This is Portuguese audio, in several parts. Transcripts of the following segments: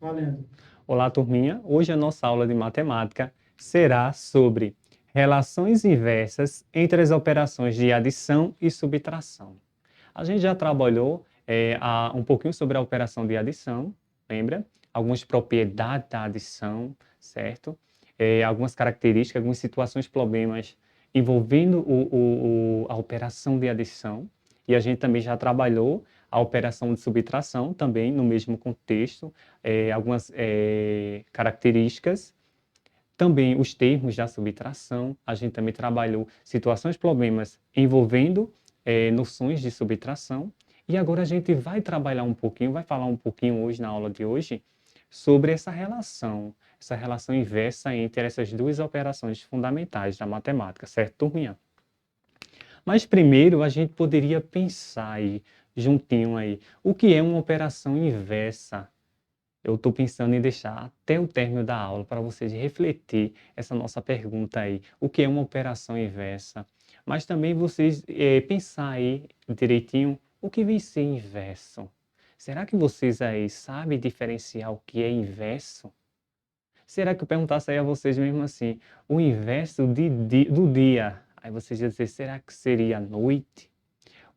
Valendo. Olá, turminha. Hoje a nossa aula de matemática será sobre relações inversas entre as operações de adição e subtração. A gente já trabalhou um pouquinho sobre a operação de adição, lembra? Algumas propriedades da adição, certo? Algumas características, algumas situações, problemas envolvendo a operação de adição. E a gente também já trabalhou a operação de subtração, também no mesmo contexto, algumas características. Também os termos da subtração, a gente também trabalhou situações, problemas envolvendo noções de subtração. E agora a gente vai trabalhar um pouquinho, vai falar um pouquinho hoje na aula de hoje sobre essa relação inversa entre essas duas operações fundamentais da matemática, certo, turminha? Mas primeiro a gente poderia pensar aí, juntinho aí, o que é uma operação inversa? Eu estou pensando em deixar até o término da aula para vocês refletir essa nossa pergunta aí. O que é uma operação inversa? Mas também vocês pensar aí direitinho o que vem ser inverso. Será que vocês aí sabem diferenciar o que é inverso? Será que eu perguntasse aí a vocês mesmo assim, o inverso do dia? Aí vocês iam dizer, será que seria a noite?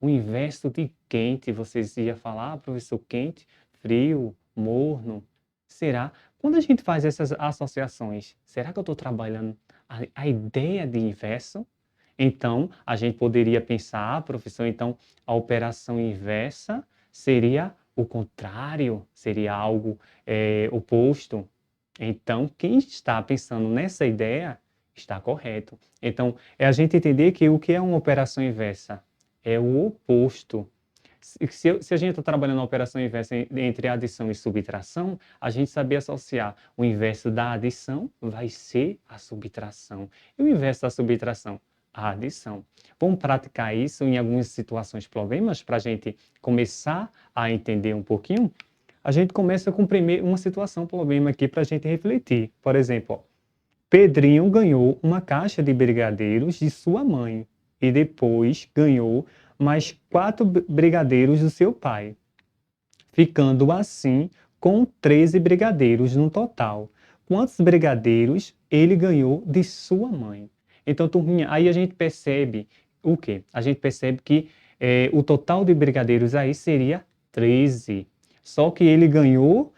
O inverso de quente, vocês iam falar, professor, quente, frio, morno. Será? Quando a gente faz essas associações, será que eu estou trabalhando a ideia de inverso? Então, a gente poderia pensar, professor, então a operação inversa seria o contrário, seria algo oposto. Então, quem está pensando nessa ideia está correto. Então, é a gente entender que o que é uma operação inversa? É o oposto. Se a gente está trabalhando uma operação inversa entre adição e subtração, a gente saber associar o inverso da adição vai ser a subtração. E o inverso da subtração? A adição. Vamos praticar isso em algumas situações, problemas, para a gente começar a entender um pouquinho? A gente começa com uma situação, problema aqui para a gente refletir. Por exemplo, ó, Pedrinho ganhou uma caixa de brigadeiros de sua mãe e depois ganhou mais 4 brigadeiros do seu pai, ficando assim com 13 brigadeiros no total. Quantos brigadeiros ele ganhou de sua mãe? Então, turminha, aí a gente percebe o quê? A gente percebe que o total de brigadeiros aí seria 13. Só que ele ganhou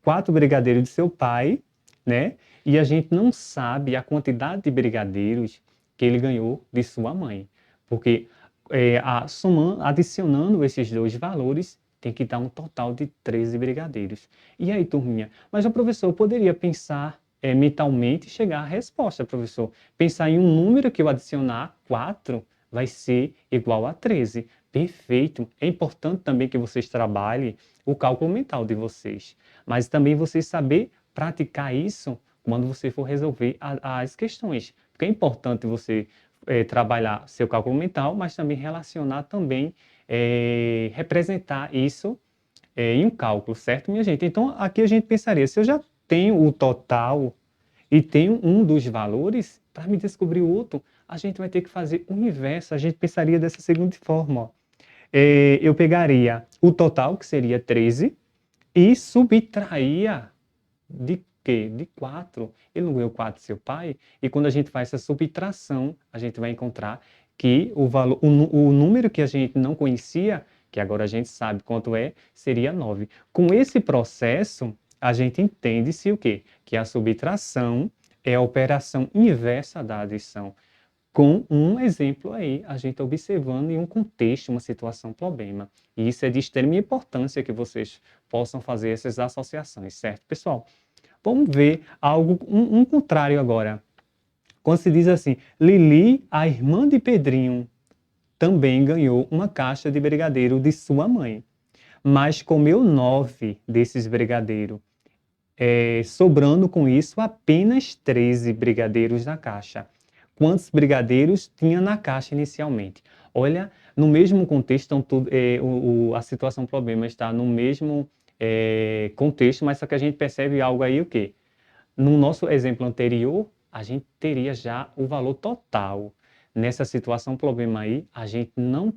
4 brigadeiros de seu pai, né? E a gente não sabe a quantidade de brigadeiros que ele ganhou de sua mãe. Porque adicionando esses dois valores, tem que dar um total de 13 brigadeiros. E aí, turminha? Mas o professor poderia pensar mentalmente e chegar à resposta, professor. Pensar em um número que eu adicionar 4 vai ser igual a 13. Perfeito. É importante também que vocês trabalhem o cálculo mental de vocês. Mas também vocês saber praticar isso quando você for resolver as questões. Porque é importante você trabalhar seu cálculo mental, mas também relacionar também, representar isso em um cálculo, certo, minha gente? Então, aqui a gente pensaria, se eu já tenho o total e tenho um dos valores, para me descobrir o outro, a gente vai ter que fazer o inverso. A gente pensaria dessa seguinte forma, ó. Eu pegaria o total, que seria 13, e subtraía de quê? De 4. Ele não ganhou 4 seu pai? E quando a gente faz essa subtração, a gente vai encontrar que o valor, o número que a gente não conhecia, que agora a gente sabe quanto é, seria 9. Com esse processo, a gente entende-se o quê? Que a subtração é a operação inversa da adição. Com um exemplo aí, a gente observando em um contexto, uma situação, problema. E isso é de extrema importância que vocês possam fazer essas associações, certo, pessoal? Vamos ver algo, um contrário agora. Quando se diz assim, Lili, a irmã de Pedrinho, também ganhou uma caixa de brigadeiro de sua mãe, mas comeu 9 desses brigadeiros, sobrando com isso apenas 13 brigadeiros na caixa. Quantos brigadeiros tinha na caixa inicialmente? Olha, no mesmo contexto, então, a situação problema está no mesmo contexto, mas só que a gente percebe algo aí o quê? No nosso exemplo anterior, a gente teria já o valor total. Nessa situação, problema aí, a gente não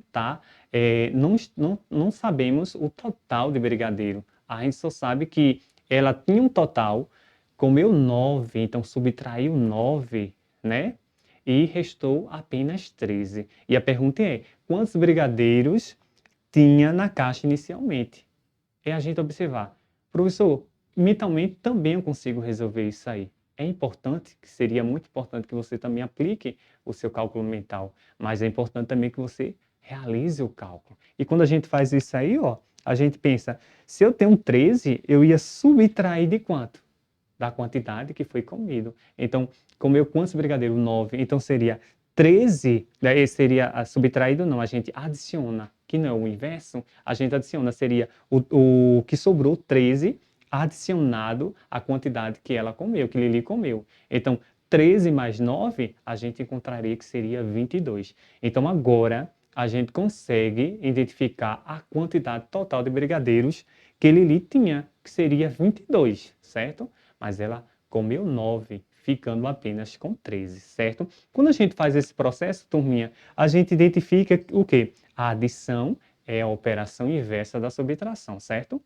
sabemos o total de brigadeiro. A gente só sabe que ela tinha um total, comeu 9, então subtraiu 9, né? E restou apenas 13. E a pergunta é, quantos brigadeiros tinha na caixa inicialmente? É a gente observar. Professor, mentalmente também eu consigo resolver isso aí. É importante, que seria muito importante que você também aplique o seu cálculo mental, mas é importante também que você realize o cálculo. E quando a gente faz isso aí, ó, a gente pensa, se eu tenho 13, eu ia subtrair de quanto? Da quantidade que foi comido. Então, comeu quantos brigadeiros? 9. Então, seria 13, daí seria subtraído, não, a gente adiciona, que não é o inverso, a gente adiciona, seria o que sobrou, 13, adicionado à quantidade que ela comeu, que Lili comeu. Então, 13 mais 9, a gente encontraria que seria 22. Então, agora, a gente consegue identificar a quantidade total de brigadeiros que Lili tinha, que seria 22, certo? Mas ela comeu 9, ficando apenas com 13, certo? Quando a gente faz esse processo, turminha, a gente identifica o quê? A adição é a operação inversa da subtração, certo?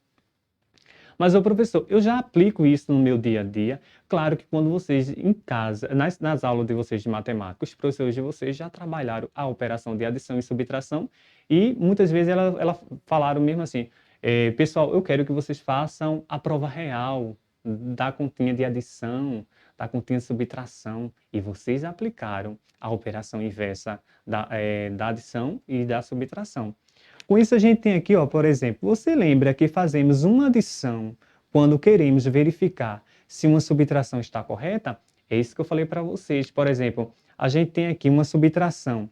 Mas, ô professor, eu já aplico isso no meu dia a dia. Claro que quando vocês em casa, nas aulas de vocês de matemática, os professores de vocês já trabalharam a operação de adição e subtração e muitas vezes ela falaram mesmo assim, pessoal, eu quero que vocês façam a prova real da continha de adição, da continha de subtração e vocês aplicaram a operação inversa da adição e da subtração. Com isso, a gente tem aqui, ó, por exemplo, você lembra que fazemos uma adição quando queremos verificar se uma subtração está correta? É isso que eu falei para vocês. Por exemplo, a gente tem aqui uma subtração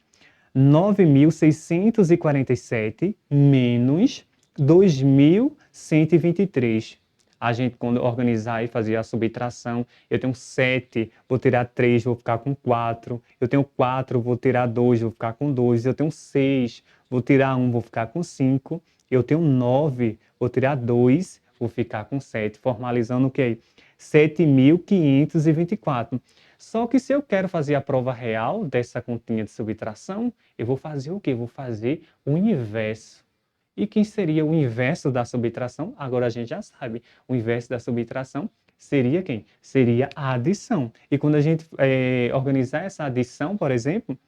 9.647 menos 2.123. A gente, quando organizar e fazer a subtração, eu tenho 7, vou tirar 3, vou ficar com 4. Eu tenho 4, vou tirar 2, vou ficar com 2. Eu tenho 6, vou tirar 1, vou ficar com 5. Eu tenho 9, vou tirar 2, vou ficar com 7. Formalizando o que aí? 7.524. Só que se eu quero fazer a prova real dessa continha de subtração, eu vou fazer o quê? Eu vou fazer o inverso. E quem seria o inverso da subtração? Agora a gente já sabe. O inverso da subtração seria quem? Seria a adição. E quando a gente organizar essa adição, por exemplo,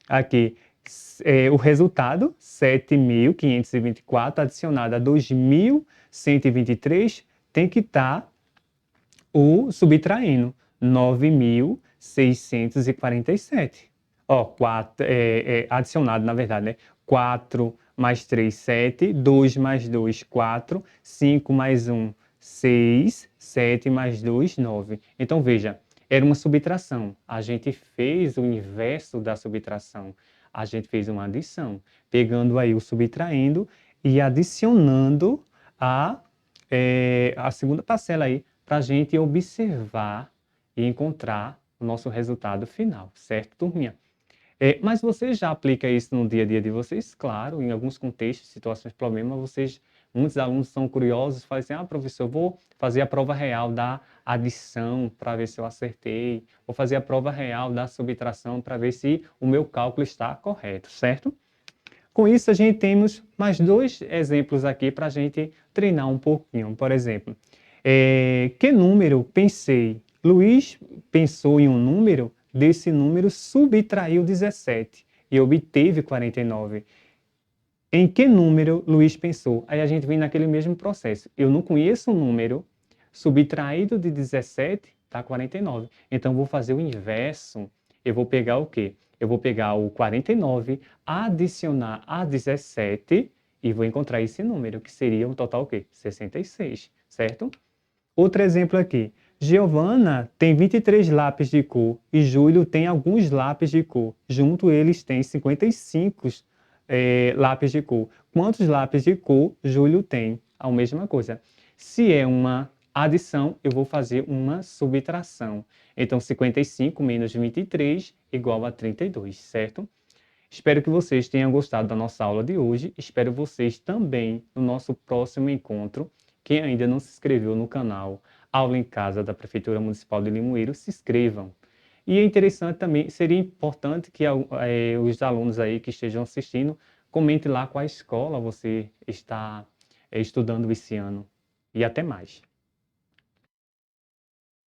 aqui, o resultado, 7.524 adicionado a 2.123, tem que estar o subtraindo 9.647. Ó, 4, adicionado, na verdade, né? 4 mais 3, 7. 2 mais 2, 4. 5 mais 1, 6. 7 mais 2, 9. Então, veja, era uma subtração. A gente fez o inverso da subtração. A gente fez uma adição, pegando aí o subtraindo e adicionando a segunda parcela aí, para a gente observar e encontrar o nosso resultado final, certo, turminha? Mas você já aplica isso no dia a dia de vocês? Claro, em alguns contextos, situações, problemas, muitos alunos são curiosos, falam assim, professor, eu vou fazer a prova real da adição para ver se eu acertei, vou fazer a prova real da subtração para ver se o meu cálculo está correto, certo? Com isso, a gente temos mais dois exemplos aqui para a gente treinar um pouquinho. Por exemplo, que número pensei? Luiz pensou em um número, desse número subtraiu 17 e obteve 49. Em que número Luiz pensou? Aí a gente vem naquele mesmo processo. Eu não conheço um número, subtraído de 17 dá 49. Então, vou fazer o inverso. Eu vou pegar o quê? Eu vou pegar o 49, adicionar a 17 e vou encontrar esse número, que seria um total o quê? 66, certo? Outro exemplo aqui. Giovana tem 23 lápis de cor e Júlio tem alguns lápis de cor. Junto eles têm 55 lápis de cor. Quantos lápis de cor Júlio tem? A mesma coisa. Se é uma adição, eu vou fazer uma subtração. Então, 55 menos 23 igual a 32, certo? Espero que vocês tenham gostado da nossa aula de hoje. Espero vocês também no nosso próximo encontro. Quem ainda não se inscreveu no canal Aula em Casa da Prefeitura Municipal de Limoeiro, se inscrevam. E é interessante também, seria importante que os alunos aí que estejam assistindo comentem lá qual escola você está estudando esse ano. e até mais.